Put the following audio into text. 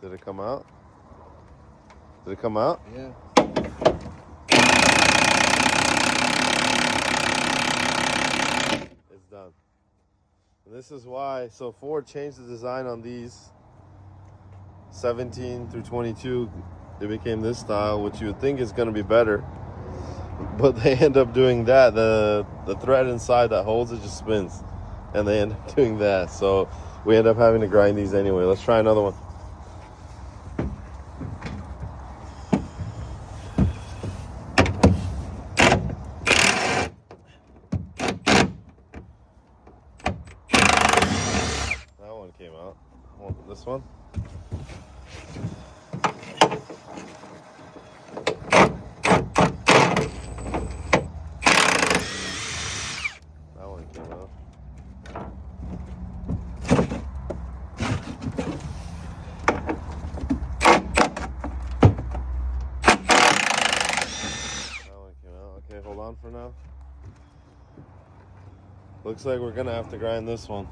Did it come out? Did it come out? Yeah. It's done. And this is why, so Ford changed the design on these 17 through 22. They became this style, which you would think is going to be better. But they end up doing that. The thread inside that holds it just spins. And they end up doing that. So we end up having to grind these anyway. Let's try another one. That one came out. This one. That one came out. Okay, hold on for now. Looks like we're gonna have to grind this one.